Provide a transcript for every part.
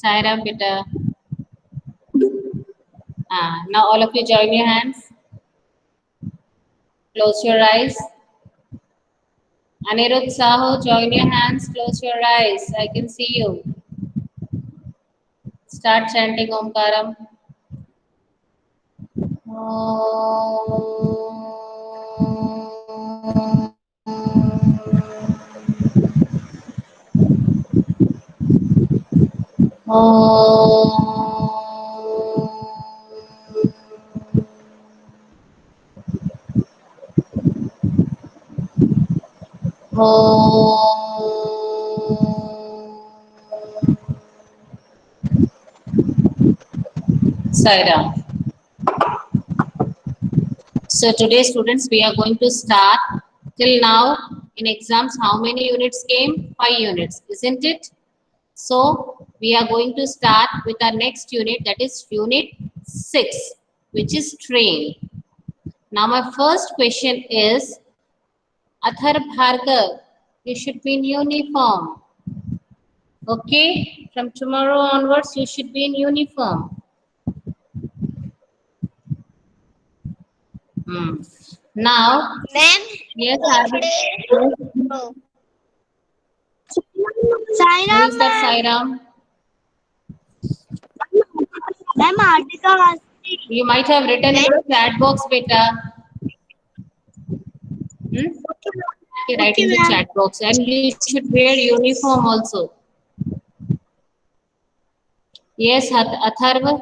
Sairam, beta. Now all of you join your hands. Close your eyes. Anirudh Sahu, join your hands. Close your eyes. I can see you. Start chanting Omkaram. Sairam. So today, students, we are going to start. Till now, in exams, how many units came? 5 units, isn't it? So we are going to start with our next unit, that is unit 6, which is train. Now my first question is, Athar Bhargav, you should be in uniform. Okay, from tomorrow onwards, you should be in uniform. Now, Ma'am, yes, oh. who Sairam, is that Sairam? ma'am, Ardika Vasti. You might have written in the chat box, beta. Okay, write in the ma'am. chat box, and you should wear uniform also. Yes, Atharva.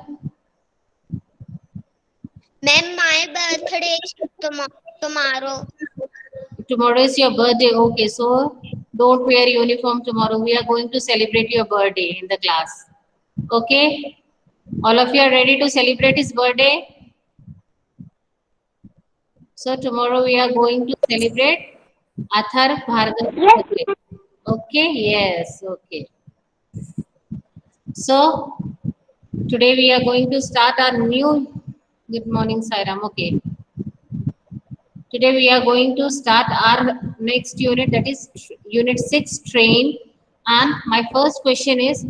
Ma'am, my birthday is tomorrow. Tomorrow is your birthday. Okay, so don't wear uniform tomorrow. We are going to celebrate your birthday in the class. Okay, all of you are ready to celebrate his birthday. So tomorrow we are going to celebrate Athar Bhargav's birthday. Okay, yes, okay. So today we are going to start our new. Good morning, Sairam. Okay. Today we are going to start our next unit, that is unit 6, train. And my first question is,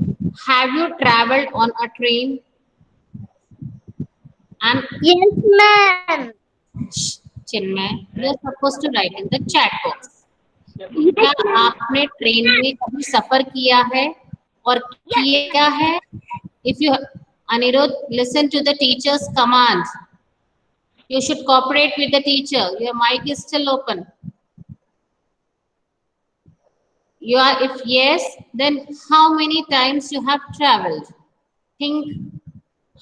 have you traveled on a train? And Yes, ma'am. Chinmay, you are supposed to write in the chat box. Yes, क्या ma'am. आपने train में कभी सफर किया है और किया है? If you, Anirudh, listen to the teacher's command. You should cooperate with the teacher. Your mic is still open. You are, if yes, then how many times you have traveled? Think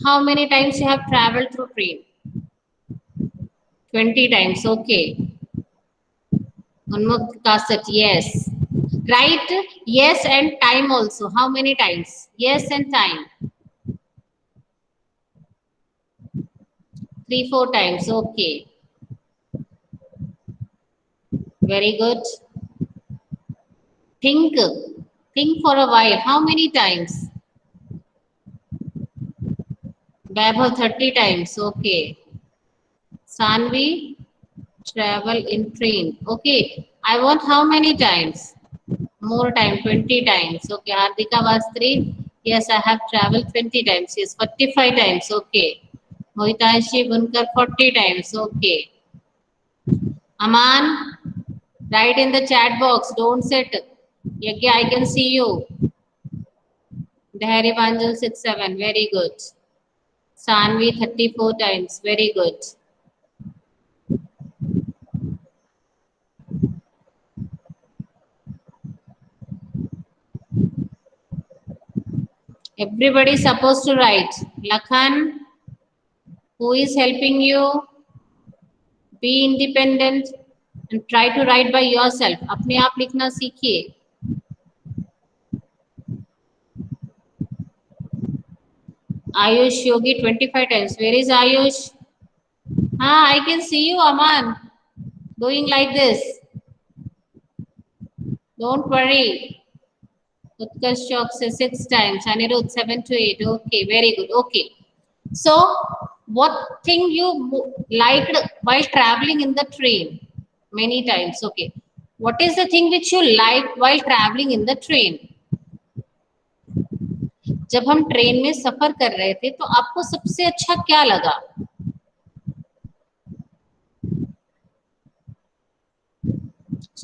how many times you have traveled through train? 20 times, okay. Unmukh Kasit, yes. Right? Yes and time also. How many times? Yes and time. 3, 4 times, okay. Very good. Think. Think for a while. How many times? Vaibhav 30 times, okay. Sanvi, travel in train. Okay. I want how many times? More time, 20 times. Okay. Hardika Vastri, yes, I have traveled 20 times. Yes, 45 times. Okay. Mohitashi Bunkar, 40 times. Okay. Aman, write in the chat box. Don't sit. Yagya, I can see you. Dhari Banjal 67. Very good. Sanvi, 34 times. Very good. Everybody is supposed to write. Lakhan, who is helping you? Be independent and try to write by yourself. अपने आप लिखना सीखिए. Ayush Yogi 25 times. Where is Ayush? I can see you, Aman. Doing like this. Don't worry. Utkarsh Chok says 6 times. Anirudh 7 to 8. Okay, very good. Okay. So, what thing you liked while traveling in the train? Many times. Okay. What is the thing which you liked while traveling in the train? जब हम train में सफर कर रहे थे तो आपको सबसे अच्छा क्या लगा?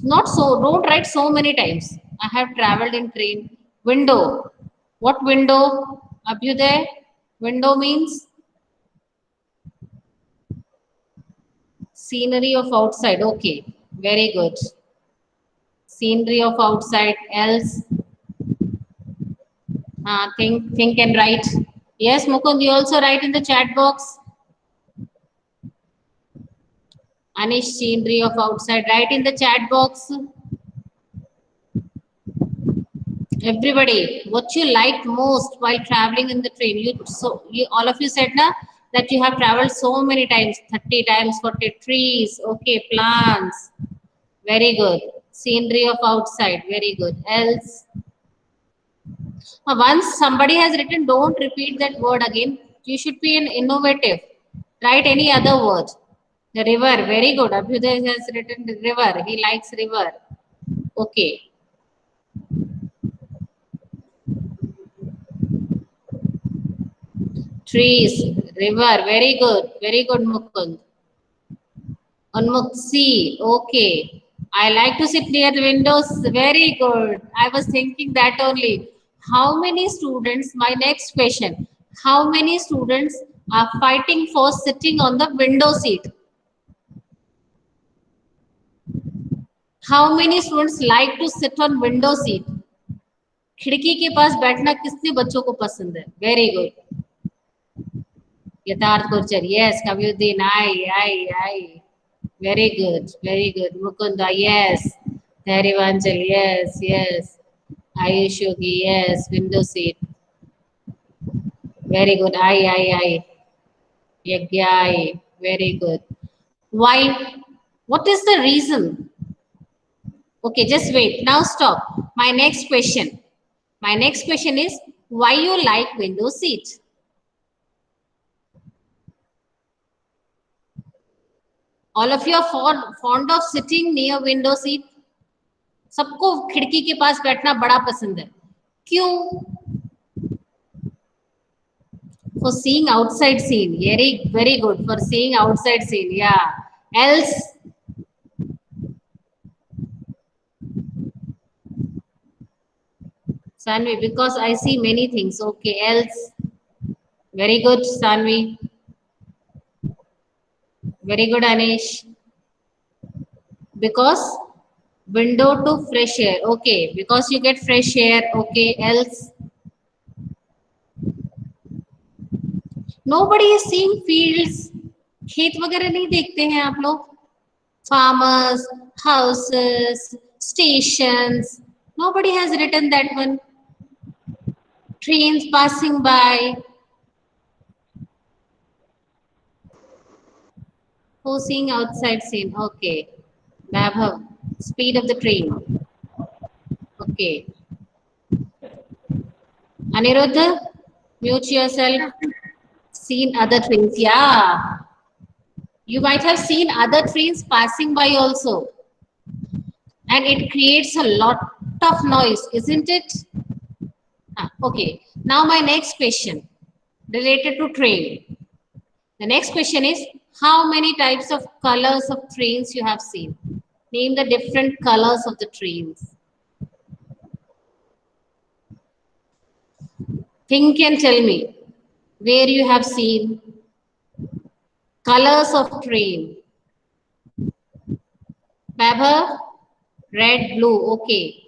Not so, don't write so many times. I have traveled in train. Window. What window? Abhyuday? Window means scenery of outside. Okay, very good. Scenery of outside. Else, think and write. Yes, Mukund, you also write in the chat box. Anish, scenery of outside. Write in the chat box. Everybody, what you liked most while traveling in the train? You all of you said na that you have traveled so many times, 30 times, 40 trees. Okay, plants. Very good. Scenery of outside. Very good. Else. Once somebody has written, don't repeat that word again. You should be an innovative. Write any other word. The river, very good. Abhyuday has written the river. He likes river. Okay. Trees, river, very good, Mukund. Unmukh, sea, okay. I like to sit near the windows. Very good. I was thinking that only. How many students, my next question, how many students are fighting for sitting on the window seat? How many students like to sit on window seat? खिड़की के पास बैठना कितने बच्चों को पसंद है? Very good. यथार्थ Gurjar, yes. Kavyuddin, I. Very good. Mukunda, yes. Dharivanchal, yes. Ayush Yogi, yes. Window seat. Very good. I. Yagya, I. Very good. Why? What is the reason? Okay, just wait. Now stop. My next question. My next question is, why you like window seat? All of you are fond of sitting near window seat. सबको खिड़की के पास बैठना बड़ा पसंद है. क्यों? For seeing outside scene. Very good. For seeing outside scene. Yeah. Else? Sanvi, because I see many things. Okay. Else? Very good, Sanvi. Very good, Anish. Because window to fresh air. Okay. Because you get fresh air. Okay. Else? Nobody is seeing fields. खेत वगैरह नहीं देखते हैं आप लोग? Farmers, houses, stations. Nobody has written that one. Trains passing by. Who's seeing outside scene? Okay. Vaibhav, speed of the train. Okay. Aniruddha, mute yourself. Seen other trains. Yeah. You might have seen other trains passing by also. And it creates a lot of noise, isn't it? Okay. Now my next question related to train. The next question is, how many types of colors of trains you have seen? Name the different colors of the trains. Think and tell me where you have seen colors of train. Vaibhav, red, blue, okay.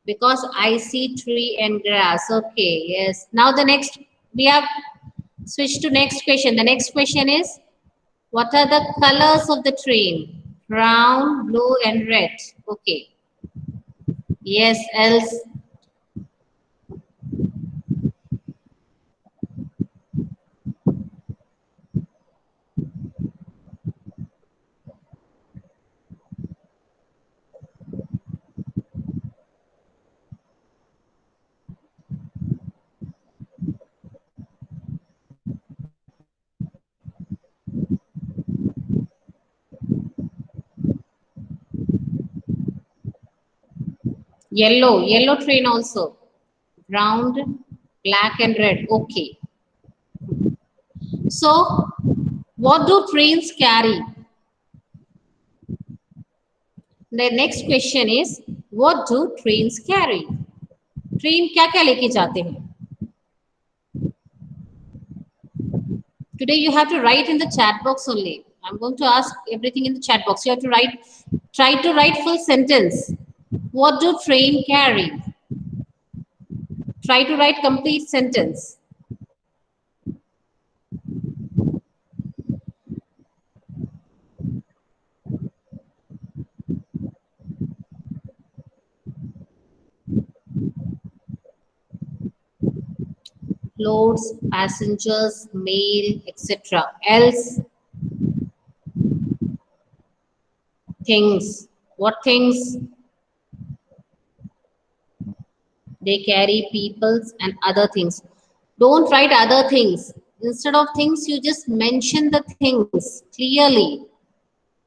Because I see tree and grass, okay, yes. Now the next, we have switched to next question. The next question is, what are the colors of the train? Brown, blue and red, okay. Yes, else? Yellow train also. Round, Black and red. Okay. So, what do trains carry? The next question is, what do trains carry? Train क्या क्या लेके जाते हैं? Today you have to write in the chat box only. I'm going to ask everything in the chat box. You have to write, try to write full sentence. What do train carry? Try to write complete sentence. Loads, passengers, mail, etc. Else, things. What things? They carry peoples and other things. Don't write other things. Instead of things, you just mention the things clearly.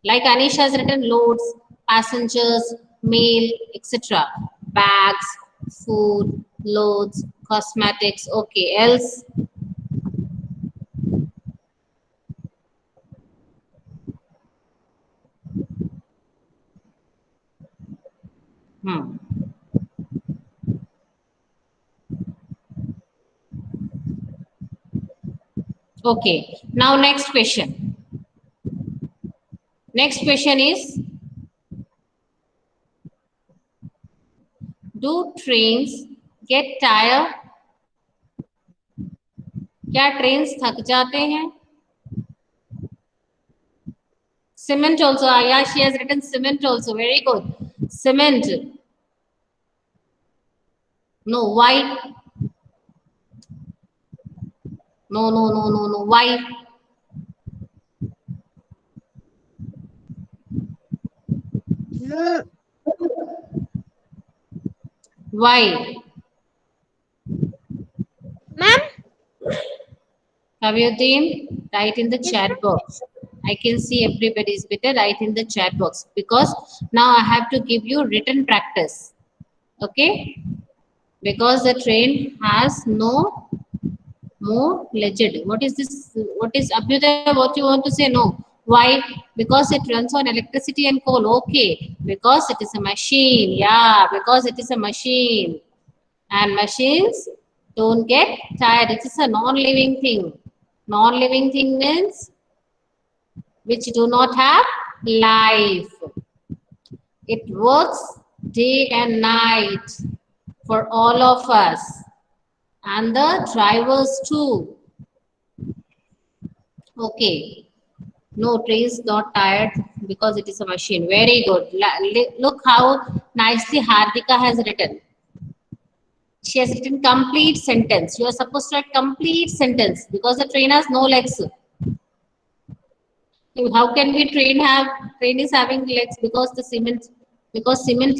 Like Anish has written loads, passengers, mail, etc. Bags, food, loads, cosmetics. Okay, else? Hmm. Okay, now next question. Next question is, do trains get tired? क्या trains थक जाते हैं? Cement also. Yeah, she has written cement also. Very good. Cement. No, why? No, no, no, no, no. Why? Why? Ma'am? Kavyuddin, write in the chat box. I can see everybody's better. Write in the chat box because now I have to give you written practice. Okay? Because the train has no more legend. What is this? What is Abhyuday? What you want to say? No. Why? Because it runs on electricity and coal. Okay. Because it is a machine. Yeah. Because it is a machine. And machines don't get tired. It is a non-living thing. Non-living thing means which do not have life. It works day and night for all of us and the drivers too. Okay. No, trains not tired because it is a machine. Very good. Look how nicely Hardika has written. She has written complete sentence. You are supposed to write complete sentence because the train has no legs. How can we train is having legs because cement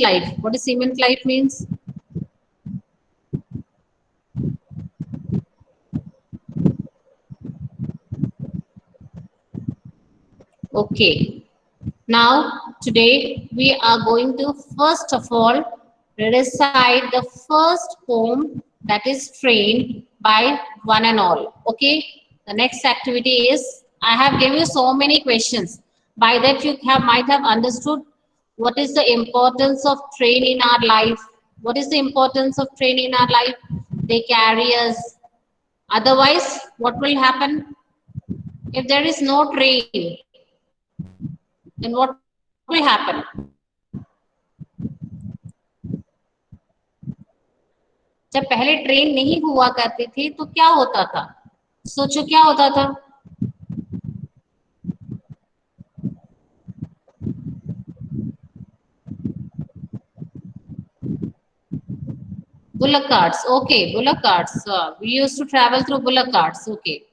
life. What is cement life means? Okay. Now today we are going to first of all recite the first poem that is trained by one and all. Okay. The next activity is I have given you so many questions. By that you might have understood what is the importance of train in our life. What is the importance of train in our life? They carry us. Otherwise, what will happen? If there is no train, then what will happen? जब पहले train नहीं हुआ करती थी तो क्या होता था? सोचो क्या होता था? Bullock carts. Okay, bullock carts. We used to travel through bullock carts. Okay.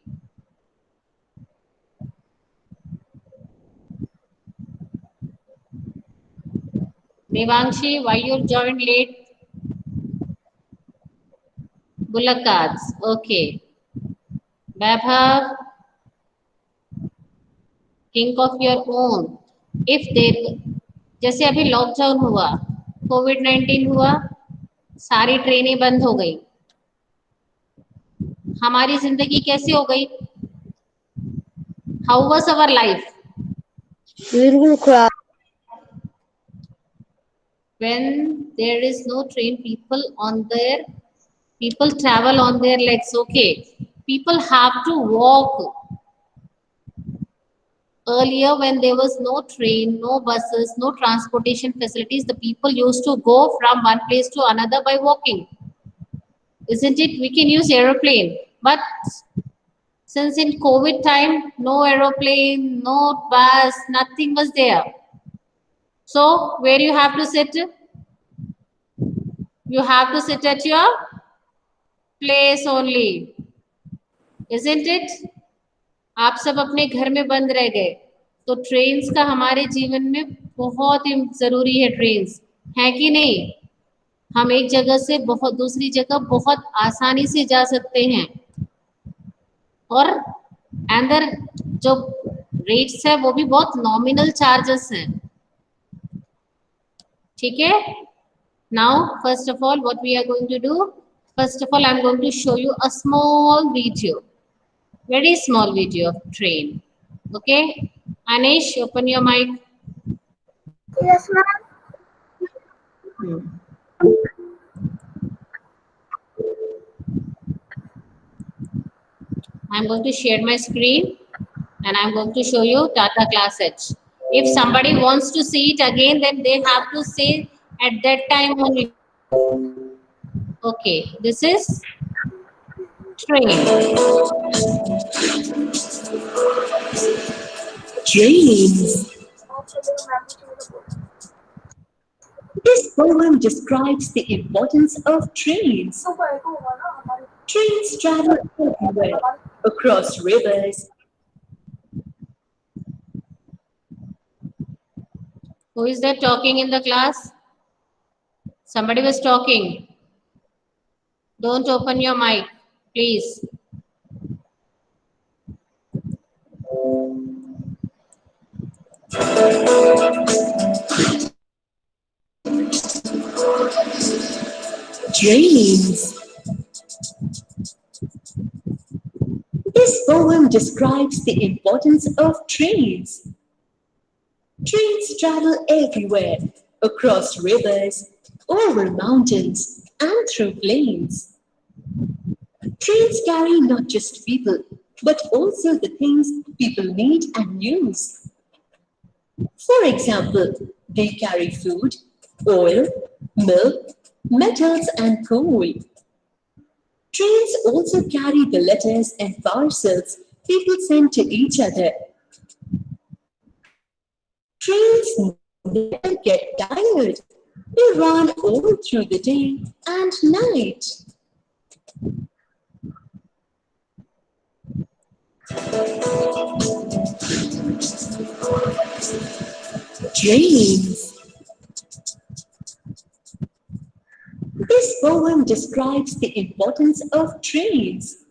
Devangshi, why you joined late? Bullock carts. Okay. Vaibhav, think of your own. If they, जैसे अभी लॉकडाउन हुआ, कोविड-19 हुआ, सारी ट्रेनें बंद हो गई. हमारी जिंदगी कैसी हो गई? How was our life? बिल्कुल खराब। When there is no train, people travel on their legs. Okay, people have to walk. Earlier, when there was no train, no buses, no transportation facilities, the people used to go from one place to another by walking. Isn't it? We can use aeroplane, but since in COVID time, no aeroplane, no bus, nothing was there. So where you have to sit? You have to sit at your place only. Isn't it? आप सब अपने घर में बंद रह गए, तो trains का हमारे जीवन में बहुत ही जरूरी है। ट्रेन्स है कि नहीं? हम एक जगह से बहुत दूसरी जगह बहुत आसानी से जा सकते हैं, और अंदर जो रेट्स है वो भी बहुत नॉमिनल चार्जेस हैं। ठीक है? Now first of all what we are going to do, first of all I am going to show you a small video, very small video of train. Okay, Anish, open your mic. Yes, ma'am. I'm going to share my screen and I'm going to show you Tata Class H. If somebody wants to see it again, then they have to say at that time only. Okay, this is train. Trains. This poem describes the importance of trains. Trains travel everywhere, across rivers. Who is that talking in the class? Somebody was talking. Don't open your mic, please. Trains. This poem describes the importance of trains. Trains travel everywhere, across rivers, over mountains, and through plains. Trains carry not just people, but also the things people need and use. For example, they carry food, oil, milk, metals, and coal. Trains also carry the letters and parcels people send to each other. Trains never get tired. They run all through the day and night. Trains. This poem describes the importance of trains.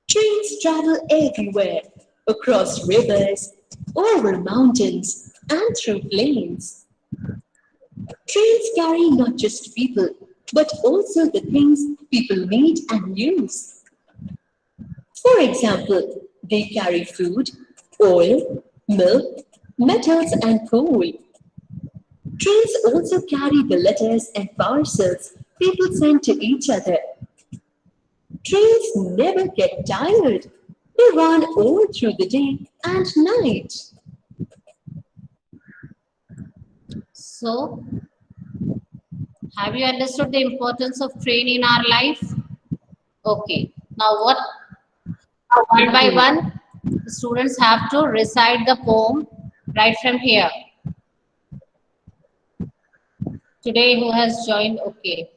Trains travel everywhere, across rivers, over mountains, and through plains. Trains carry not just people, but also the things people need and use. For example, they carry food, oil, milk, metals, and coal. Trains also carry the letters and parcels people send to each other. Trains never get tired. They run all through the day and night. So, have you understood the importance of train in our life? Okay. Now what? One by one, the students have to recite the poem right from here. Today, who has joined? Okay.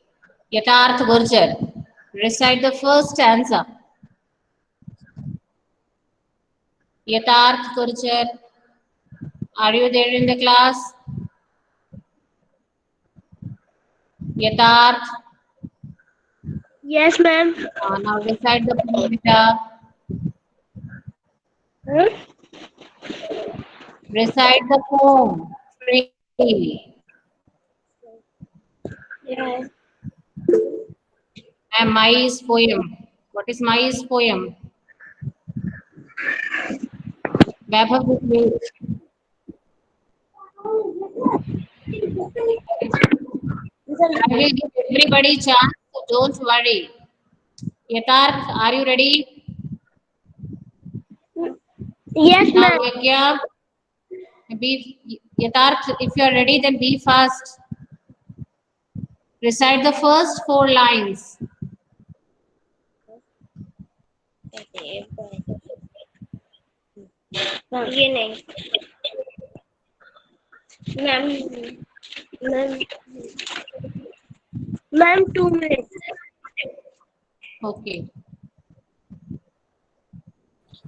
Yatarth Gurjar, recite the first stanza. Yatarth Gurjar, are you there in the class? Yatarth, Yes, ma'am. now recite the poem. Beta. Recite the poem. Train. Yes. And my is poem. What is Mai's poem? Vaibhav, just wait. I will give everybody chance, so don't worry. Yatarth, are you ready? Yes, Now, ma'am. Yagya, Yatarth, if you are ready, then be fast. Recite the first 4 lines. ये नहीं ma'am ma'am ma'am 2 minutes. Okay.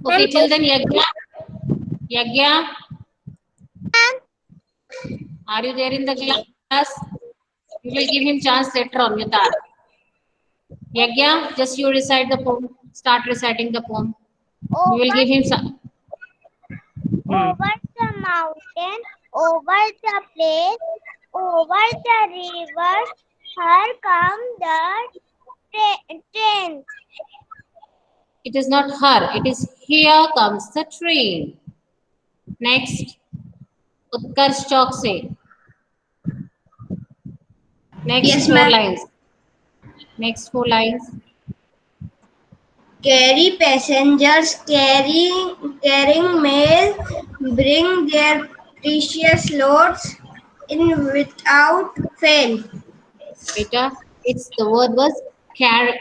Okay, till then, Yagya, are you there in the class? We will give him chance later on, Yatarth. Yagya, just you recite the poem. Start reciting the poem. We will give him some. Over the mountain, over the place, over the river, here come the train. It is not her, it is here comes the train. Next, Utkarsh Chokse. Next Yes, 4 lines. Next 4 lines. Carry passengers, carrying mail, bring their precious loads in without fail. Beta, it's the word was carry.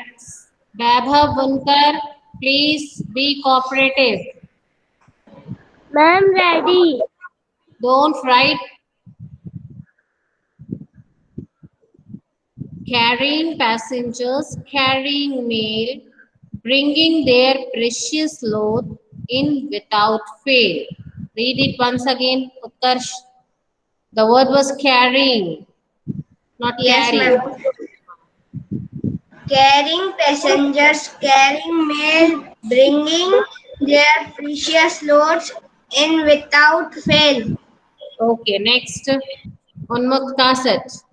Vaibhav Bunkar, please be cooperative. Ma'am, ready. Don't write carrying passengers, carrying mail, bringing their precious load in without fail. Read it once again, Utkarsh. The word was carrying, not Yes, carrying. ma'am. Carrying passengers, carrying mail, bringing their precious loads in without fail. Okay, next, Unmukt Kaset.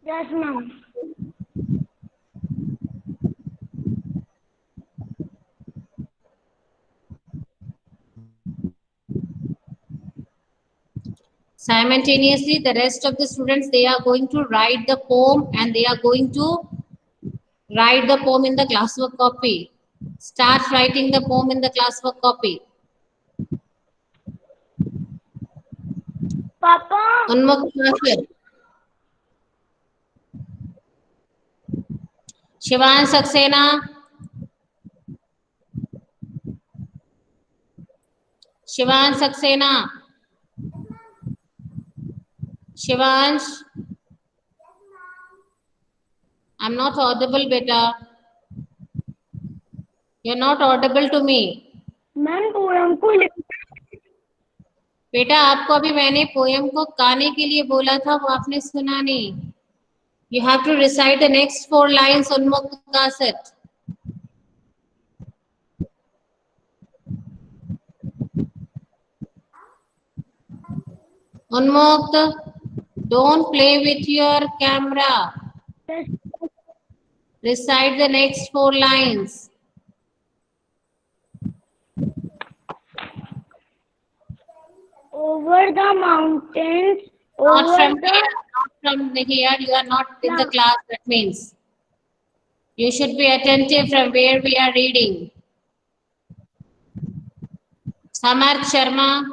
Yes, ma'am. Simultaneously, the rest of the students, they are going to write the poem and they are going to write the poem in the classwork copy. Start writing the poem in the classwork copy. Papa. Unmukt Kaset. Shivan Saxena. Shivan Saxena. Shivansh. I'm not audible, beta. You're not audible to me. Ma'am poem को बेटा आपको अभी मैंने poem को गाने के लिए बोला था, वो आपने सुना नहीं. You have to recite the next 4 lines on Unmukt Kaset. Unmukt, don't play with your camera. Recite the next 4 lines. over the mountains, Not over from the here, not from here. You are not in the class. That means you should be attentive from where we are reading. Samarth Sharma.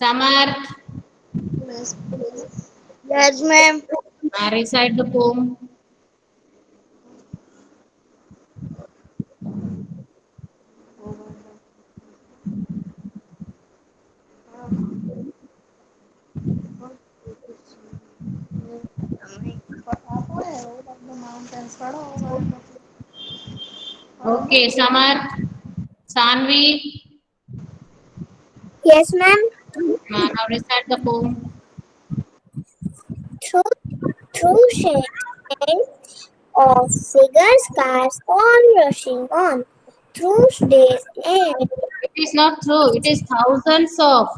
Samarth, yes, ma'am. recite the poem. Okay, Samarth, Sanvi. Yes, ma'am. Now recite the poem. Through shades of figures, cars on rushing on. Through days and It is not true. It is thousands of.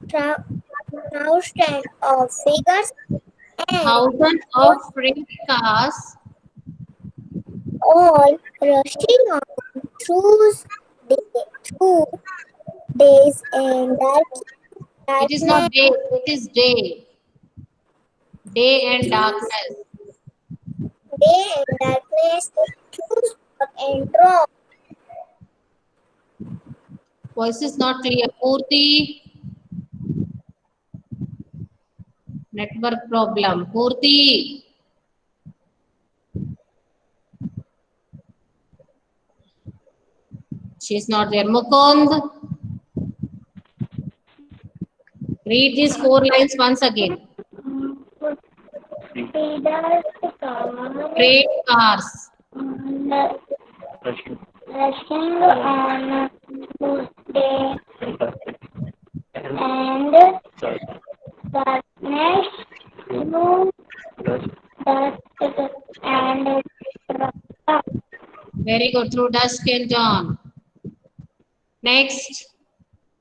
thousands of figures and Thousands of freight cars. all rushing on through, through days and It is not darkness, day. It is day. Day and darkness. day and darkness, through spot and drop. Voice is not clear. Purti. Network problem. Purti. She is not there. Mukund. Read these 4 lines once again. Feeders come Freight cars. rushing on day and darkness, through dusk and dark. Very good. Through dusk and dawn. Next.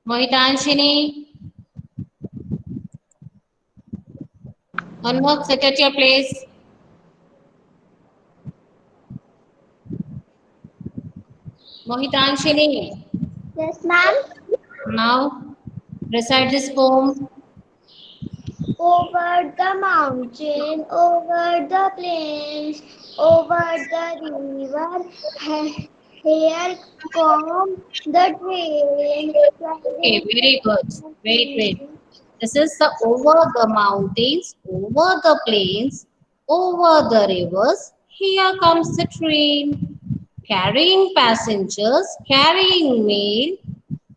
Mohitanshini. Unmukh, sit at your place. Mohitanshini. Yes, ma'am. Now recite this poem. Over the mountain, over the plains, over the river, here come the train. Okay, very good. Very great. This is the over the mountains, over the plains, over the rivers. Here comes the train, carrying passengers, carrying mail,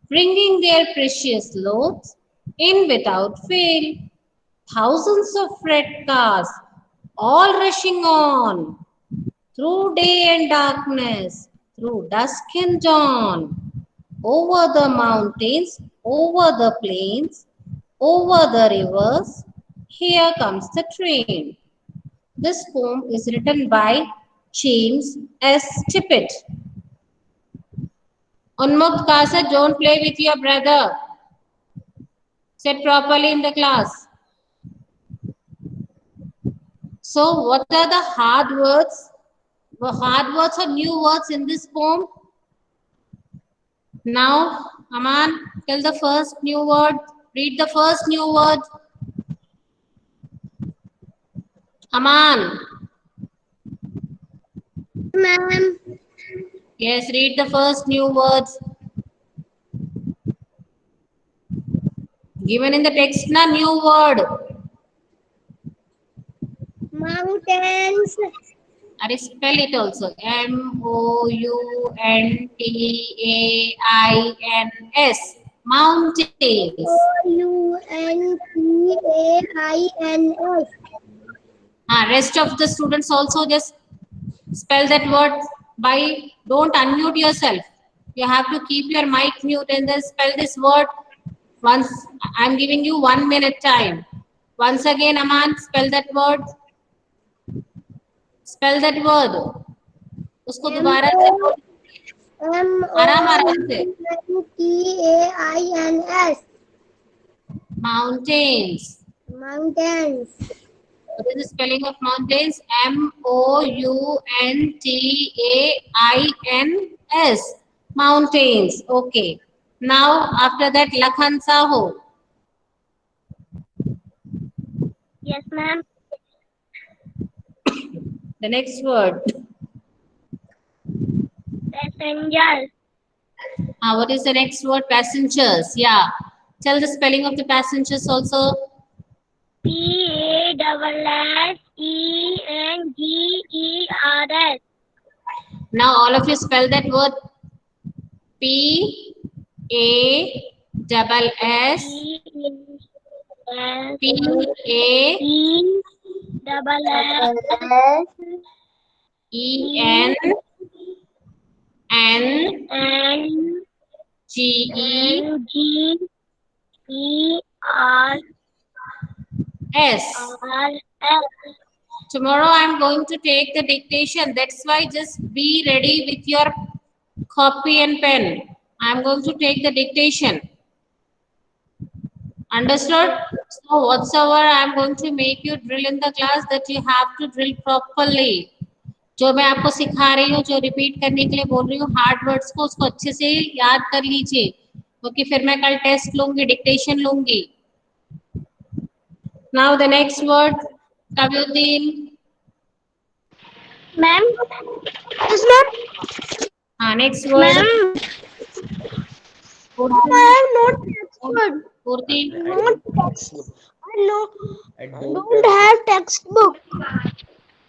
bringing their precious loads in without fail. Thousands of freight cars, all rushing on through day and darkness, through dusk and dawn, over the mountains, over the plains, over the rivers. Here comes the train. This poem is written by James S. Tippett. Unmukt Kasa, don't play with your brother. Sit properly in the class. So, what are the hard words? The hard words or new words in this poem? Now, Aman, tell the first new word. Read the first new word. Aman. Ma'am. Yes, read the first new words. Given in the text, na new word. Mountains. Are spell it also. Mountains. Mountains. Mountains. Rest of the students also just spell that word by, don't unmute yourself. You have to keep your mic mute and then spell this word. Once, I'm giving you 1 minute time. Once again, Aman, spell that word. Spell that word. उसको दोबारा से आराम से. Mountains. Mountains. Mountains. What is the spelling of mountains? Mountains. Mountains. Okay. Now, after that, Lakhan Saho. Yes, ma'am. The next word. Passengers. What is the next word? Passengers. Yeah. Tell the spelling of the passengers also. Passengers. Now, all of you spell that word. P-A-S-S. P-A-S-E-N-G-E-R-S. Tomorrow I am going to take the dictation. That's why just be ready with your copy and pen. I am going to take the dictation. Understood? So whatsoever I am going to make you drill in the class, that you have to drill properly. जो मैं आपको सिखा रही हूँ, जो repeat करने के लिए बोल रही हूँ, हार्ड वर्ड्स को उसको अच्छे से याद कर लीजिए, क्योंकि फिर मैं कल टेस्ट लूंगी, डिक्टेशन लूंगी. Now the next word, Kavyuddin. Ma'am. Yes, ma'am. Next word. Ma'am. Purti. Ma'am, not textbook. Purti. Not textbook. I don't have textbook. I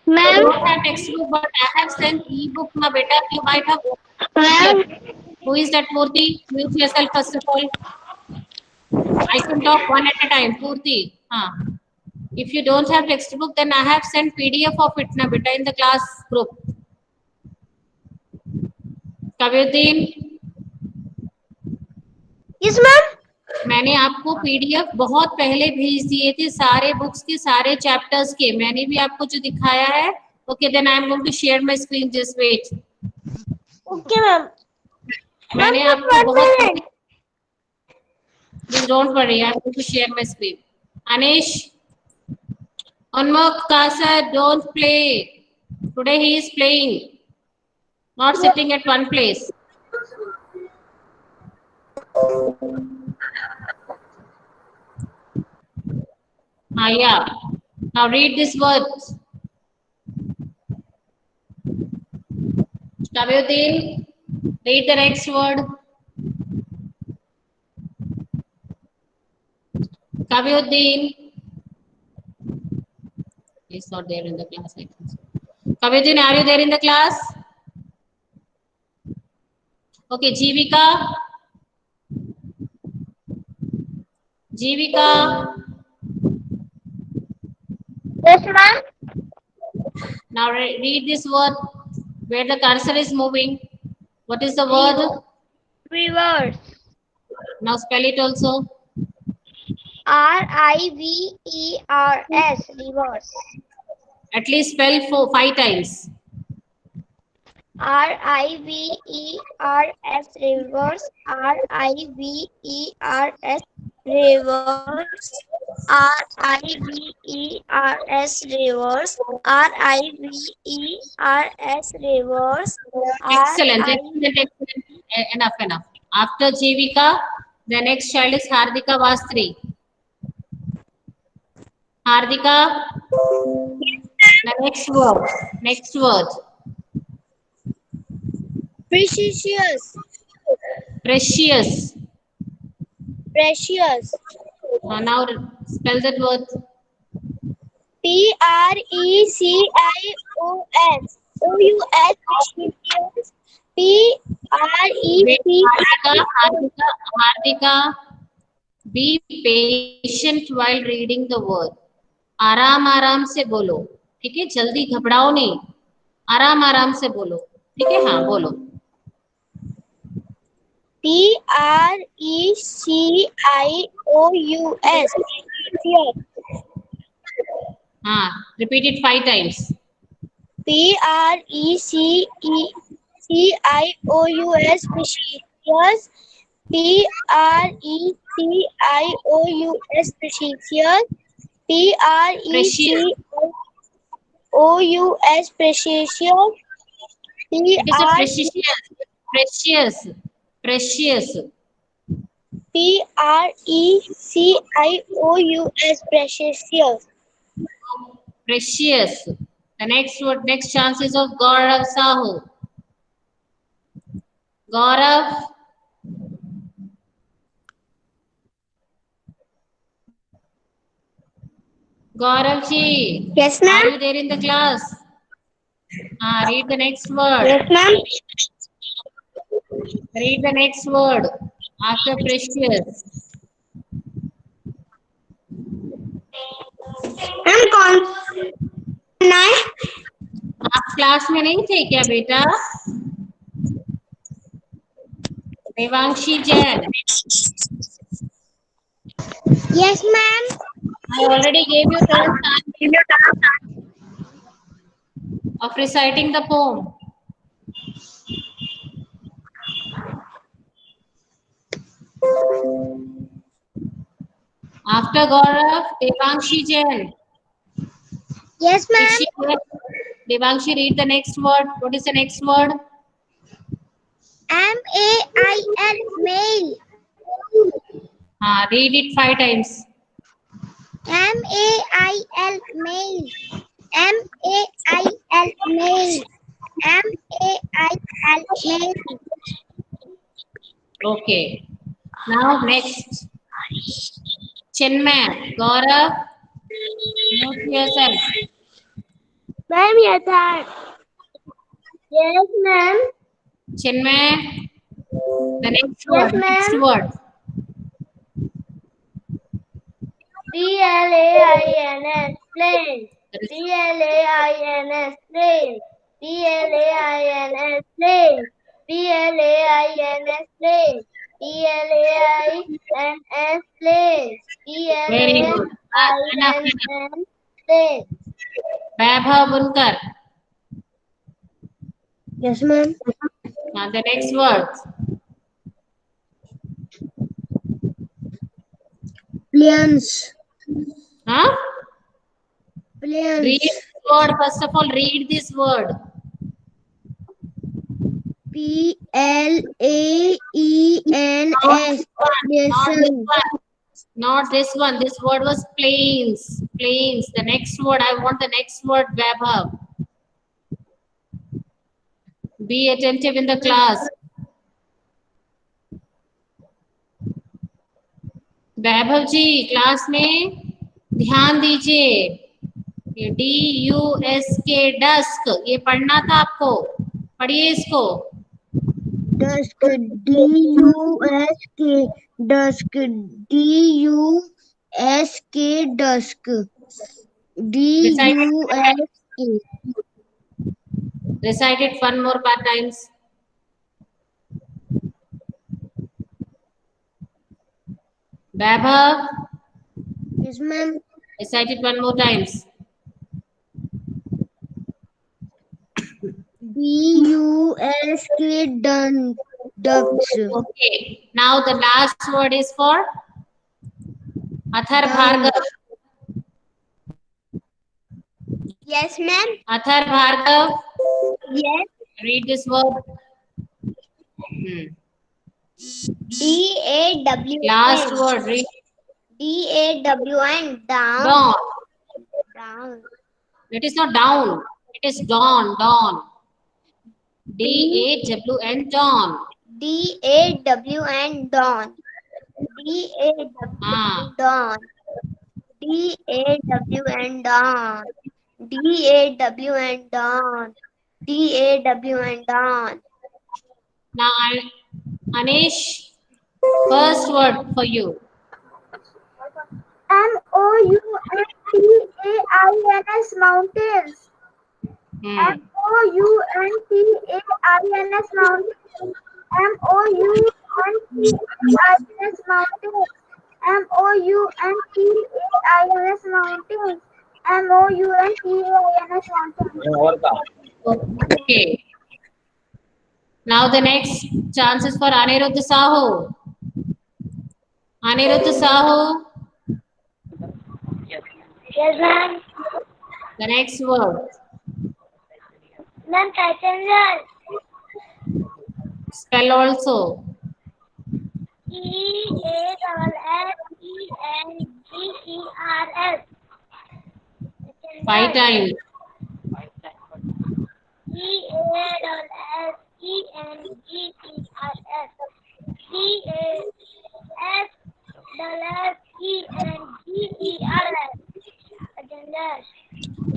Ma'am. don't have textbook, but I have sent e-book. Na beta, you might have. Ma'am. Who is that, Purti? Mute yourself first of all. I can talk one at a time. Purti. If you don't have textbook, then I have sent PDF of it na beta in the class group. Kavyuddin. Yes, ma'am. मैंने आपको PDF बहुत पहले भेज दिए थे, सारे books के सारे चैप्टर्स के. मैंने भी आपको जो दिखाया है. Okay, then I am going to share my screen. Just wait. Okay, ma'am. मैंने आपको बहुत. Please don't worry, I am going to share my screen. Anish, Unmukh, Kasa, don't play. Today he is playing, not sitting at one place. Yeah. Now read this word. Kavyuddin, read the next word. Kavyuddin. He's not there in the class, I think so. Kavyuddin, are you there in the class? Okay, Jeevika. Jeevika. Yes, ma'am. Now read this word where the cursor is moving. What is the word? Reverse. Now spell it also. R-I-V-E-R-S. Reverse. At least spell 5 times. R-I-V-E-R-S. Reverse. R-I-V-E-R-S. Reverse. R-I-V-E-R-S. Reverse. R-I-V-E-R-S. Reverse. Excellent. Enough. After Jeevika, the next child is Hardika Vastri. Hardika. The next word. Precious. Precious. Precious. Now spell that word. P-R-E-C-I-O-S. O-U-S. Precious. P-R-E-C-I. Hardika, be patient while reading the word. आराम से बोलो, ठीक है? जल्दी घबराओ नहीं, आराम से बोलो, ठीक है? हाँ, बोलो. P-R-E-C-I-O-U-S. हाँ, repeat it 5 times. P-R-E-C-I-O-U-S. Precious. P-R-E-C-I-O-U-S. Precious. P-R-E-C-I-O-U-S. Precious. It is a precious. P-R-E-C-I-O-U-S. Precious. The next chance is of Gaurav Sahu. Gaurav. Gaurav ji. Yes, ma'am. Are you there in the class? Read the next word. Yes, ma'am. Read the next word after precious. Ma'am कौन ना है? आप class में नहीं थे क्या बेटा? Devanshi Jain. Yes, ma'am. I already gave you turn of reciting the poem. After Gaurav, Devangshi Jain. Yes, Is ma'am. she here? Devangshi, read the next word. What is the next word? MAIL, mail. Read it 5 times. MAIL, mail. MAIL, mail. MAIL, mail. Okay. Now next. Chinmay. Gaurav, mute yourself. Ma'am, yes, sir. Yes, ma'am. Chinmay, the next Yes, word. Next ma'am. word. PLAINS, plane. PLAINS, plane. PLAINS, plane. PLAINS, plane. PLAINS, plane. Very good. Enough, enough. PLAINS, plane. Vaibhav Bunkar. Yes, ma'am. The next word. Planes. Huh? Planes. Read this word. First of all, read this word. PLAENS. Not this one. This word was planes. Planes. The next word. I want the next word, Vaibhav. Be attentive in the class. Vaibhav ji class में ध्यान दीजिए DUSK dusk ये पढ़ना था आपको पढ़िए इसको Dusk, DUSK, dusk, DUSK, dusk, DUSK. recite it one more times Vaibhav Yes, ma'am. recite it one more times DUSK, ducks. okay now the last word is for Athar Bhargav Yes, ma'am. Athar Bhargav Yes. read this word DAWN. last word read DAWN, down. dawn Down. it is not down it is dawn DAWN dawn DAWN, dawn. DAWN, dawn. DAWN, dawn. DAWN, dawn. DAWN, dawn. now Anish first word for you MOUNTAINS, mountains. hmm. MOUNTAINS, mountains. MOUNTAINS, mountains. MOUNTAINS, mountains. MOUNTAINS, mountains. Okay. Now the next chance is for Aniruddha Sahu. Aniruddha Sahu, Yes, ma'am. the next word. Ma'am, passenger. Spell also. EASSENGERS. 5 times.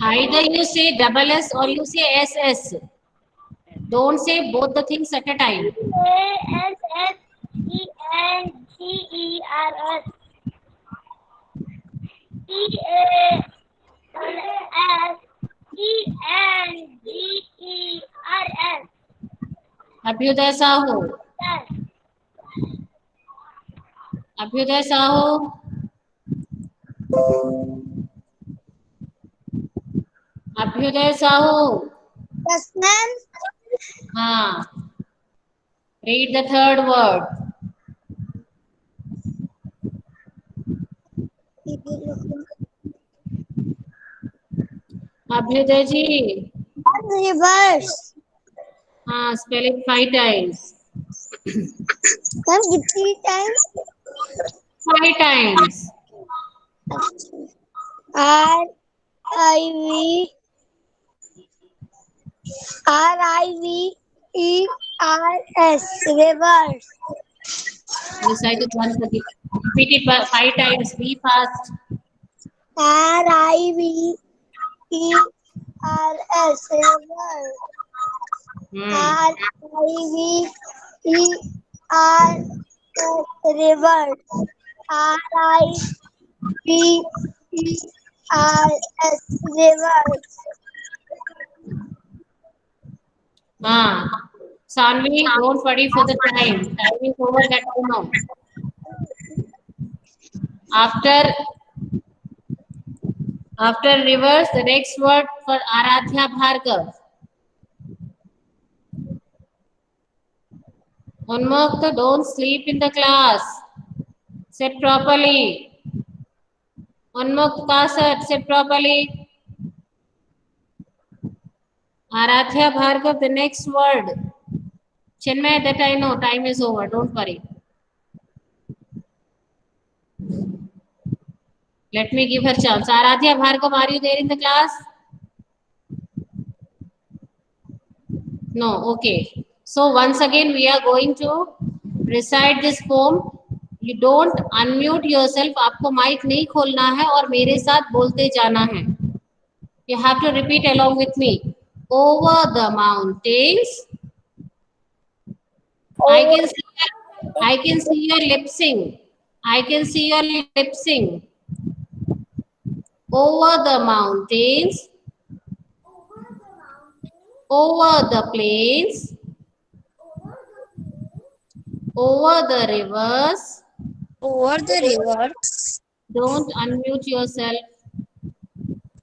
Either you say double S or you say SS. Don't say both the things at a time. Abhyuday Sahu. Abhyuday Sahu. Abhyuday Sahu. Yes, ma'am. Read the third word. Abhyuday ji, rivers. हाँ, spell it 5 times. Ma'am कितनी time? 5 times. RIVERS reverse. Recite it once again. Repeat it 5 times. Be fast. RIVERS reverse. RIVERS reverse. RIVERS reverse. Sanvi, don't worry for the time. Time is over, that I know. After reverse, the next word for Aradhya Bhargav. Unmukta, don't sleep in the class. Sit properly. Unmukta Kasat, sit properly. Aradhya Bhargav, the next word. Chinmay, that I know. Time is over. Don't worry. Let me give her chance. Aradhya Bhargav, are you there in the class? No. Okay. So once again, we are going to recite this poem. You don't unmute yourself. आपको mic नहीं खोलना है और मेरे साथ बोलते जाना है. You have to repeat along with me. Over the mountains. I can see your lip sync. I can see your lip sync. Over the mountains. Over the plains. Over the rivers. Over the rivers. Don't unmute yourself.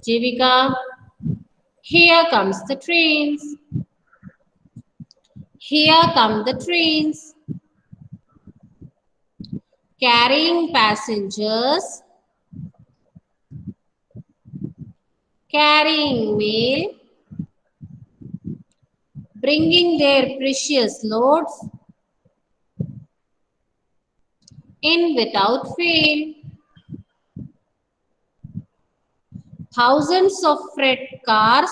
Jivika. Here comes the trains. Here come the trains. Carrying passengers. Carrying mail. Bringing their precious loads. In without fail. Thousands of freight cars.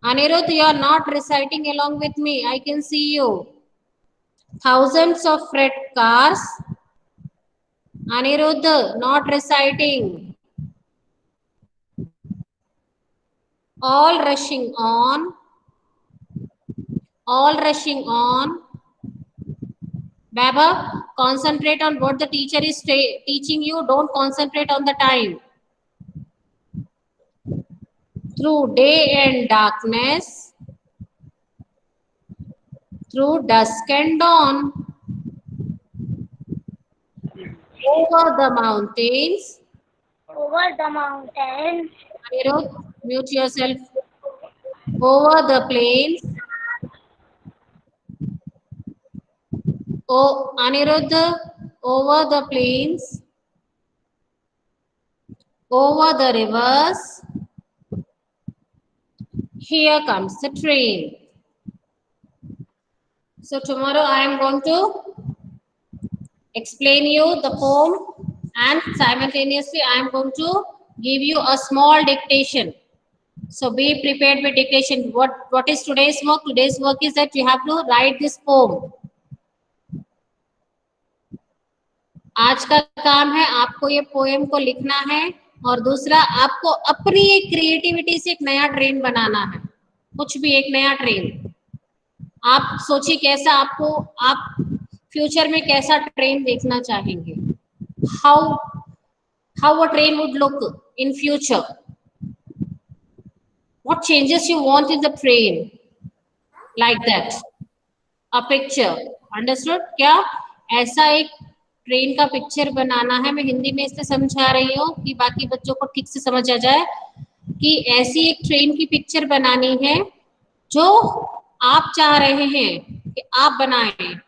Anirudh, you are not reciting along with me. I can see you. Thousands of freight cars. Anirudh, not reciting. All rushing on. All rushing on. Baba, concentrate on what the teacher is teaching you. Don't concentrate on the time. Through day and darkness. Through dusk and dawn. Over the mountains. Over the mountains. Anirudh, mute yourself. Over the plains. Oh, Anirudh, over the plains. Over the rivers. Here comes the train. So tomorrow I am going to explain you the poem and simultaneously I am going to give you a small dictation. So be prepared with dictation. What is today's work? Today's work is that you have to write this poem. आज का काम है आपको ये poem को लिखना है और दूसरा आपको अपनी एक क्रिएटिविटी से एक नया ट्रेन बनाना है. कुछ भी एक नया ट्रेन आप सोचिए कैसा आपको आप फ्यूचर में कैसा ट्रेन देखना चाहेंगे. how a train would look in future. What changes you want in the train, like that. A picture. Understood? क्या ऐसा एक ट्रेन का पिक्चर बनाना है. मैं हिंदी में इससे समझा रही हूँ कि बाकी बच्चों को ठीक से समझ आ जाए कि ऐसी एक ट्रेन की पिक्चर बनानी है जो आप चाह रहे हैं कि आप बनाएं.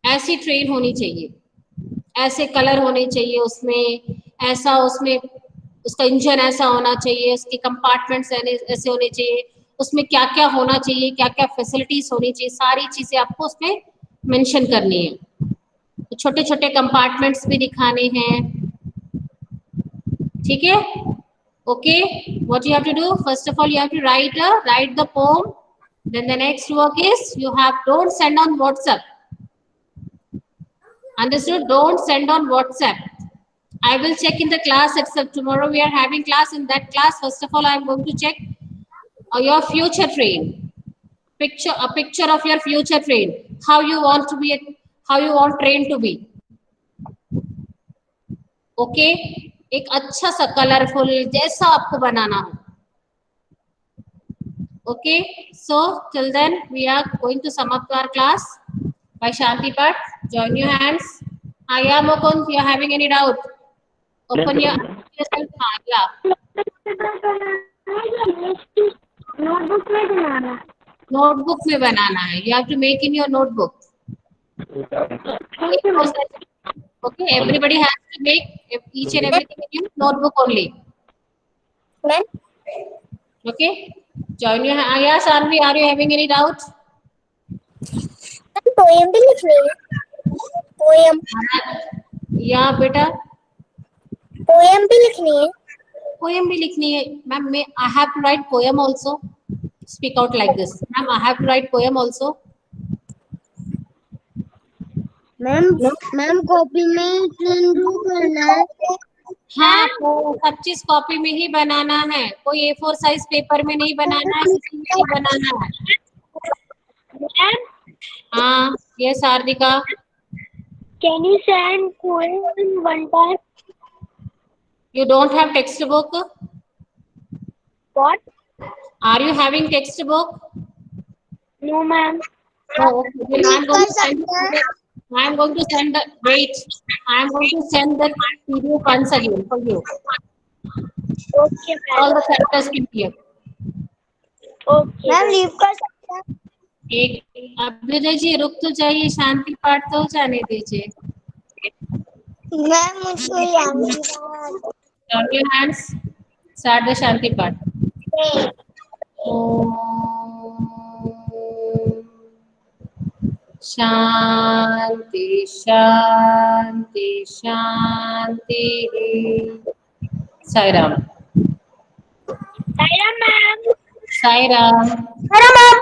ऐसी ट्रेन होनी चाहिए. ऐसे कलर होने चाहिए उसमें, ऐसा उसमें उसका इंजन ऐसा होना चाहिए, उसके कंपार्टमेंट्स ऐसे होने चाहिए, उसमें क्या क्या होना चाहिए, क्या क्या फैसिलिटीज होनी चाहिए, सारी चीजें आपको उसमें मेंशन करनी है। तो छोटे छोटे कंपार्टमेंट्स भी दिखाने हैं, ठीक है। Okay, what you have to do, first of all you have to write the poem, then the next work is you have, don't send on WhatsApp, understood? Don't send on WhatsApp. I will check in the class itself. Tomorrow we are having class. In that class, first of all, I am going to check your future train. A picture of your future train. How you want to be, how you want train to be. Okay? एक अच्छा सा colourful जैसा आपको बनाना हो. Okay? So till then we are going to sum up our class by Shanti Pat. Join your hands. Yeah, Mukund, you are having any doubt? Open your yourself. Yeah. Notebook में बनाना. Notebook में बनाना है. You have to make in your notebook. Okay, everybody has to make each and everything in your notebook only. Ma'am Okay, join your hand. Yeah, Sanvi, are you having any doubt? Poem भी लिखनी है. Poem Yeah, बेटा. Poem भी लिखनी है. Poem भी लिखनी है. Ma'am, I have to write poem also. Speak out like this. Ma'am, I have to write poem also. Ma'am copy में ट्रेन ड्रू करना है. हाँ, तो सब चीज कॉपी में ही बनाना है. कोई A4 साइज पेपर में नहीं बनाना है, किसी में नहीं बनाना है. हाँ, yes, Hardika. Can you send poem in one time? You don't have textbook? What? Are you having textbook? No, ma'am. Oh, okay. Then I am going to send. I am going to send the. Wait. I am going to send the PDF once again for you. Okay, All ma'am. the chapters PDF. Okay. Ma'am leave कर सकते हैं. एक अभ्युदय जी रुक तो जाइए, शांति पाठ तो जाने दीजिए. मैम मुझको याद नहीं रहा. Down your hands. Start the Shanti Path. Om Shanti Shanti Shanti. Sai Ram. Ma'am. Sai Ram. Ma'am.